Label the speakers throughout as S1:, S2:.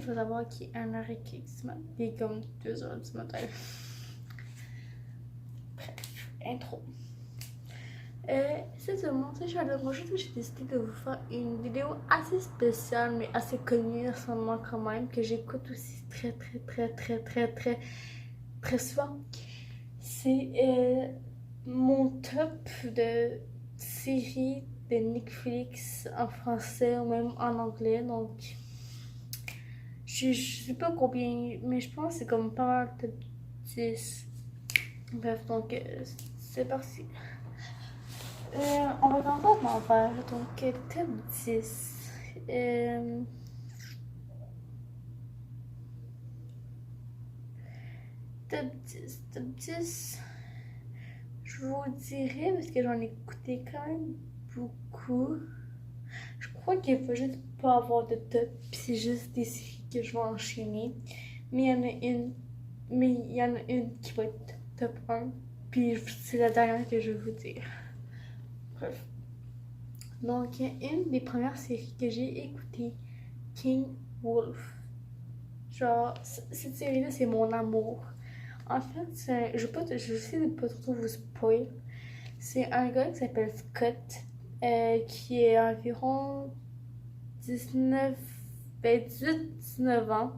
S1: je vais savoir qu'il est 1h15 ce matin. Il est comme 2h du matin. Bref, intro. C'est seulement ça, aujourd'hui j'ai décidé de vous faire une vidéo assez spéciale mais assez connue récemment quand même, que j'écoute aussi très souvent. C'est mon top de séries de Netflix en français ou même en anglais, donc je sais pas combien, mais je pense que c'est comme pas mal top 10. Bref, donc c'est parti. On va commencer par faire donc top 10. Top 10. Je vous dirais, parce que j'en ai écouté quand même beaucoup. Je crois qu'il faut juste pas avoir de top, puis c'est juste des séries que je vais enchaîner. Mais il y en a une qui va être top 1, puis c'est la dernière que je vais vous dire. Bref. Donc, une des premières séries que j'ai écoutées, Teen Wolf. Genre, cette série-là, c'est mon amour. En fait, je vais essayer de pas trop vous spoil. C'est un gars qui s'appelle Scott, qui est environ 19, 19 ans,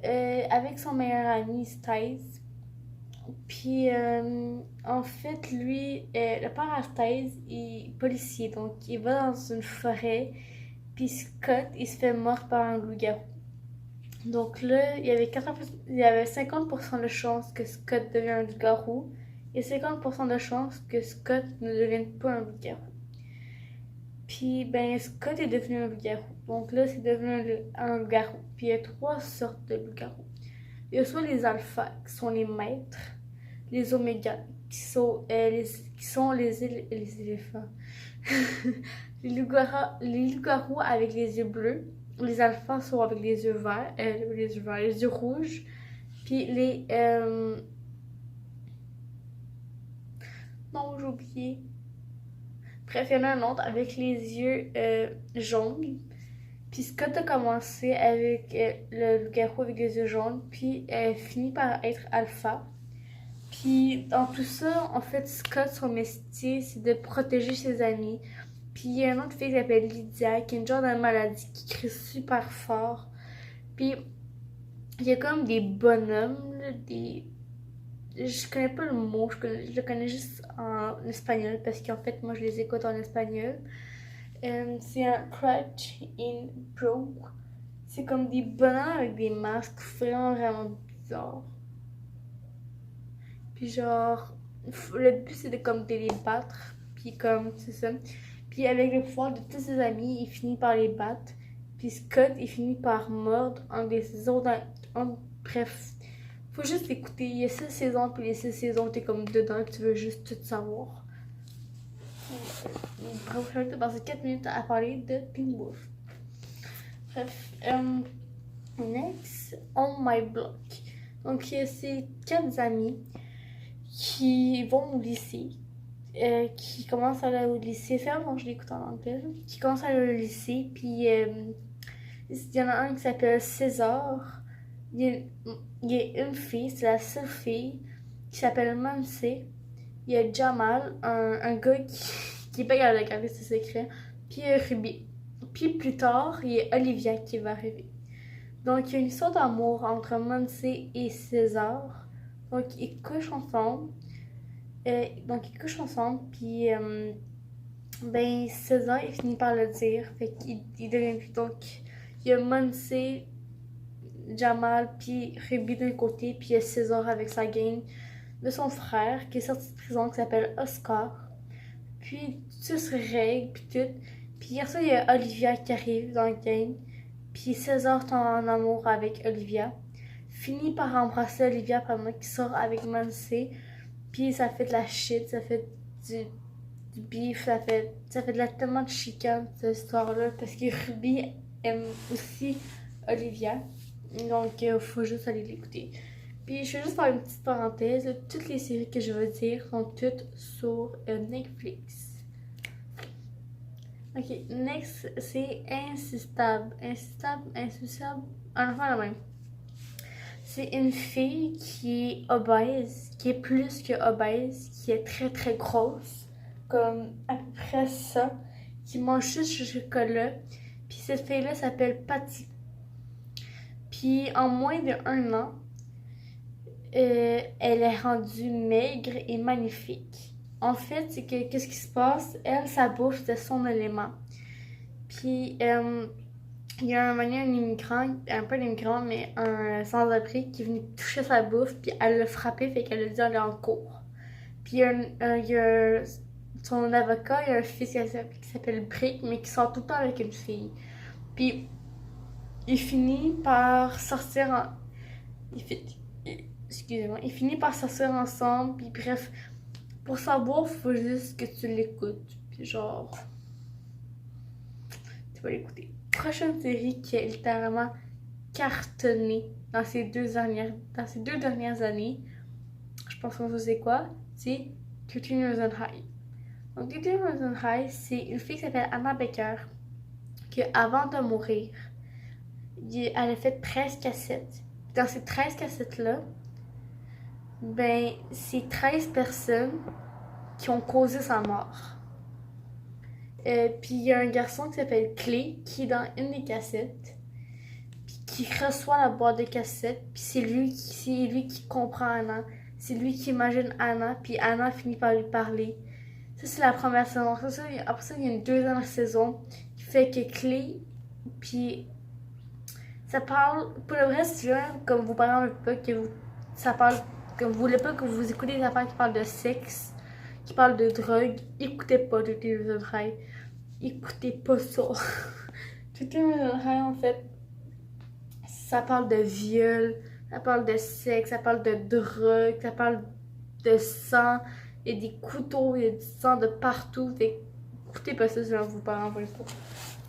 S1: avec son meilleur ami Stiles. Puis, en fait, lui, le père à Stiles est policier, donc il va dans une forêt, puis Scott, il se fait mordre par un loup-garou. Donc là, il y avait 50% de chances que Scott devienne un loup-garou et 50% de chances que Scott ne devienne pas un loup-garou. Puis, ben, Scott est devenu un loup-garou. Donc là, c'est devenu un loup-garou. Puis il y a 3 sortes de loups-garous. Il y a soit les alphas, qui sont les maîtres, les omégas, qui sont les éléphants. Les loups-garous avec les yeux bleus. Les alphas sont avec les yeux verts, les yeux rouges. Puis les... Non, j'ai oublié. Bref, il y en a un autre avec les yeux jaunes. Puis Scott a commencé avec le loup-garou avec les yeux jaunes, puis finit par être alpha. Puis dans tout ça, en fait, Scott, son métier, c'est de protéger ses amis. Puis il y a une autre fille qui s'appelle Lydia, qui a une genre de maladie qui crie super fort. Puis il y a comme des bonhommes, là, je connais pas le mot, je le connais juste en espagnol, parce qu'en fait, moi, je les écoute en espagnol. C'est un Crutch in Pro. C'est comme des bonhommes avec des masques vraiment bizarres. Puis genre, le but c'est de les battre. Puis comme, c'est ça. Puis avec le pouvoir de tous ses amis, il finit par les battre. Puis Scott, il finit par mordre un des autres. Bref, faut juste l'écouter. Il y a 6 saisons, puis les 6 saisons, t'es comme dedans, tu veux juste tout savoir. Bref, je vais passer 4 minutes à parler de Teen Wolf. Bref, next, On My Block. Donc, c'est 4 amis qui vont au lycée, qui commencent à aller au lycée. C'est avant que je l'écoute en anglais. Qui commencent à aller au lycée, puis il y en a un qui s'appelle César. Il y a une fille, c'est la seule fille, qui s'appelle Mamsé. Il y a Jamal, un gars qui est pas capable de garder ses secrets. Puis Ruby. Puis plus tard, il y a Olivia qui va arriver. Donc il y a une histoire d'amour entre Mamsé et César. Donc ils couchent ensemble. Puis ben César il finit par le dire. Fait qu'il devient. Donc il y a Mamsé, Jamal, puis Ruby d'un côté, puis il y a César avec sa gang de son frère qui est sorti de prison, qui s'appelle Oscar. Puis tout se règle, puis tout. Puis hier soir, il y a Olivia qui arrive dans le gang. Puis César tombe en amour avec Olivia. Finit par embrasser Olivia pendant qu'il sort avec Mamsé. Puis ça fait de la shit, ça fait du beef, ça fait tellement de chicane cette histoire-là. Parce que Ruby aime aussi Olivia. Donc faut juste aller l'écouter. Puis je vais juste faire une petite parenthèse. Toutes les séries que je veux dire sont toutes sur Netflix. Ok, next c'est Insistable. un enfant de même. C'est une fille qui est obèse, qui est plus que obèse, qui est très très grosse, comme à peu près ça, qui mange juste du chocolat. Puis cette fille-là s'appelle Patty. Puis en moins d'1 an, elle est rendue maigre et magnifique. En fait, c'est que qu'est-ce qui se passe? Elle, sa bouffe, c'est son élément. Puis il y a un moment un immigrant, un peu un immigrant, mais un sans-abri qui est venu toucher sa bouffe, puis elle l'a frappé, fait qu'elle a dû aller en cours. Puis il y a son avocat, il y a un fils qui s'appelle Brick, mais qui sort tout le temps avec une fille. Puis il finit par sortir en... Excusez-moi. Il finit par sortir ensemble, puis bref, pour savoir, faut juste que tu l'écoutes. Puis genre, tu vas l'écouter. Prochaine série qui a littéralement cartonné dans ces deux dernières années, je pense qu'on sait quoi, c'est 13 Years in High. Donc 13 Years in High, c'est une fille qui s'appelle Anna Baker, qui avant de mourir, elle a fait 13 cassettes. Dans ces 13 cassettes-là, ben, c'est 13 personnes qui ont causé sa mort. Puis il y a un garçon qui s'appelle Clay qui est dans une des cassettes, puis qui reçoit la boîte de cassettes, puis c'est lui qui comprend Anna, c'est lui qui imagine Anna, puis Anna finit par lui parler. Ça c'est la première saison. Après ça il y a une deuxième saison qui fait que Clay, puis ça parle, pour le vrai c'est comme vos parents ne veulent pas que ça parle, comme vous voulez pas que vous écoutez des affaires qui parlent de sexe, qui parlent de drogue, écoutez pas de Television High. Écoutez pas ça. Television High, en fait, ça parle de viol, ça parle de sexe, ça parle de drogue, ça parle de sang. Il y a des couteaux, il y a du sang de partout. Écoutez pas ça, sinon vos parents veulent pas.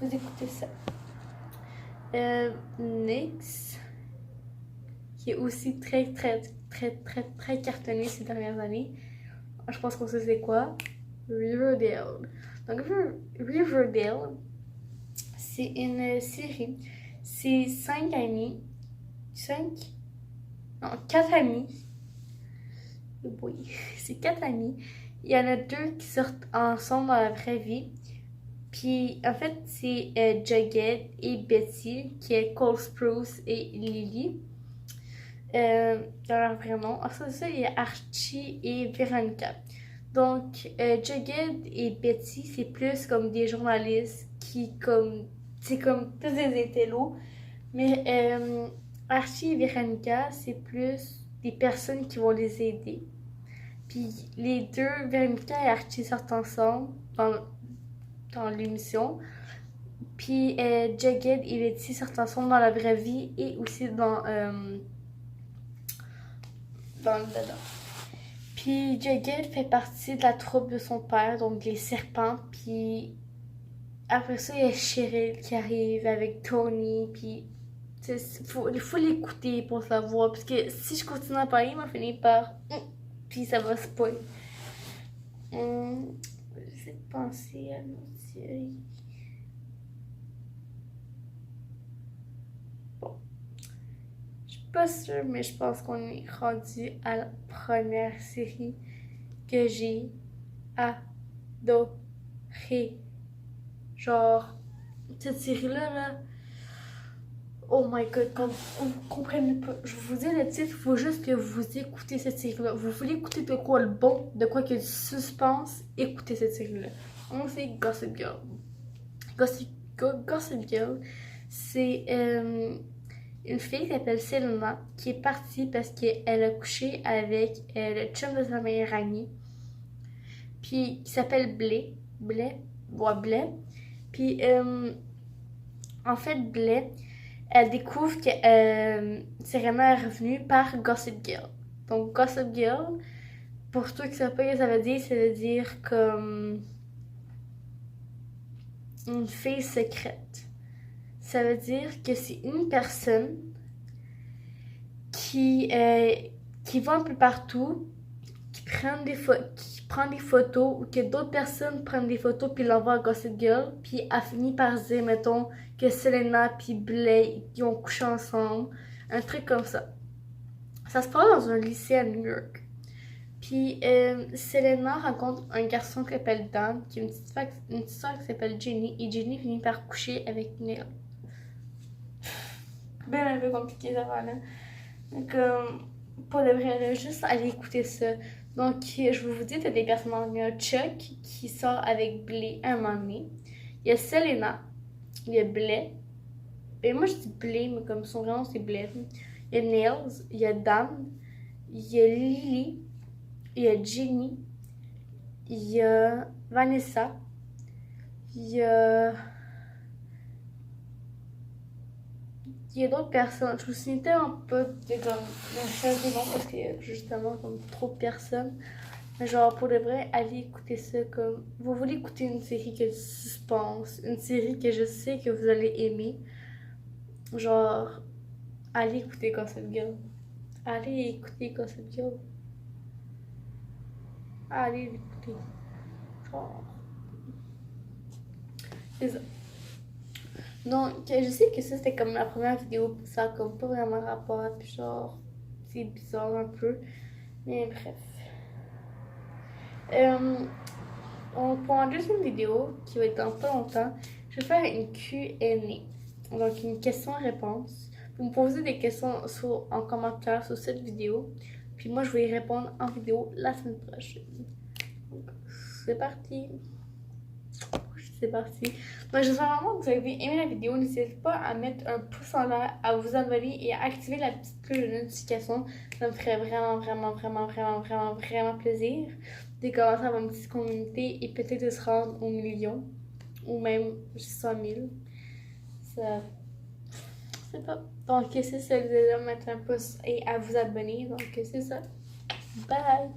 S1: Vous écoutez ça. Nyx, qui est aussi très cartonné ces dernières années. Je pense qu'on sait c'est quoi. Riverdale. Donc Riverdale, c'est une série. C'est 5 amis. 4 amis. Oui, c'est 4 amis. Il y en a 2 qui sortent ensemble dans la vraie vie. Puis en fait, c'est Jughead et Betty, qui est Cole Sprouse et Lily. Dans leur vrai nom. Ensuite ça, il y a Archie et Veronica. Donc, Jughead et Betty, c'est plus comme des journalistes qui, c'est comme tous des intellos. Mais Archie et Veronica, c'est plus des personnes qui vont les aider. Puis les deux, Veronica et Archie, sortent ensemble dans l'émission. Puis Jughead et Betty sortent ensemble dans la vraie vie et aussi dans le dedans. Puis Jughead fait partie de la troupe de son père, donc les serpents. Puis après ça, il y a Cheryl qui arrive avec Tony. Puis il faut l'écouter pour savoir. Parce que si je continue à parler, il va finir par... Puis ça va spoil. J'essaie de penser à notre série. Bon. Je suis pas sûre, mais je pense qu'on est rendu à la première série que j'ai adorée. Genre, cette série-là, là, oh my god, comme vous comprenez pas. Je vous dis le titre, il faut juste que vous écoutez cette série-là. Vous voulez écouter de quoi le bon, de quoi qu'il y a du suspense, écoutez cette série-là. On c'est Gossip Girl. Gossip Girl, c'est une fille qui s'appelle Selena qui est partie parce qu'elle a couché avec le chum de sa meilleure amie. Puis qui s'appelle Blais. Puis en fait, Blais, elle découvre que Serena est revenue par Gossip Girl. Donc Gossip Girl, pour ceux qui ne savent pas ce que ça veut dire comme une fille secrète. Ça veut dire que c'est une personne qui va un peu partout, qui prend des photos, ou que d'autres personnes prennent des photos puis l'envoient à Gossip Girl, puis elle finit par dire, mettons, que Selena puis Blake ils ont couché ensemble. Un truc comme ça. Ça se passe dans un lycée à New York. Puis Selena rencontre un garçon qui s'appelle Dan, qui a une petite soeur qui s'appelle Jenny, et Jenny finit par coucher avec Neil. Ben un peu compliqué ça va là. Donc pour de vrai, là, juste aller écouter ça. Donc je vais vous dire, t'as des personnages. Il y a Chuck qui sort avec Blay un moment donné. Il y a Selena, il y a Blay. Et moi je dis Blay, mais comme son nom c'est Blay. Il y a Niels, il y a Dan, il y a Lily, il y a Jenny, il y a Vanessa, il y a d'autres personnes. Je me souviens tellement pas de comme des noms parce qu'il y a justement comme trop de personnes. Mais genre pour de vrai, allez écouter ça comme. Vous voulez écouter une série qui est suspense, une série que je sais que vous allez aimer. Genre, allez écouter Gossip Girl. Allez écouter Gossip Girl. Allez l'écouter. Genre. C'est ça. Donc, je sais que ça c'était comme la première vidéo, ça a comme pas vraiment rapport, puis genre, c'est bizarre un peu. Mais bref. Pour la deuxième vidéo, qui va être dans pas longtemps, je vais faire une Q&A. Donc, une question-réponse. Vous me posez des questions en commentaire sur cette vidéo. Puis moi, je vais y répondre en vidéo la semaine prochaine. Donc, c'est parti. C'est parti. Donc, j'espère vraiment que vous avez aimé la vidéo. N'hésitez pas à mettre un pouce en l'air, à vous abonner et à activer la petite cloche de notification. Ça me ferait vraiment plaisir de commencer à avoir une petite communauté et peut-être de se rendre au million ou même 100 000. Ça, c'est pas. Donc, c'est ça, vous allez mettre un pouce et à vous abonner. Donc, c'est ça. Bye!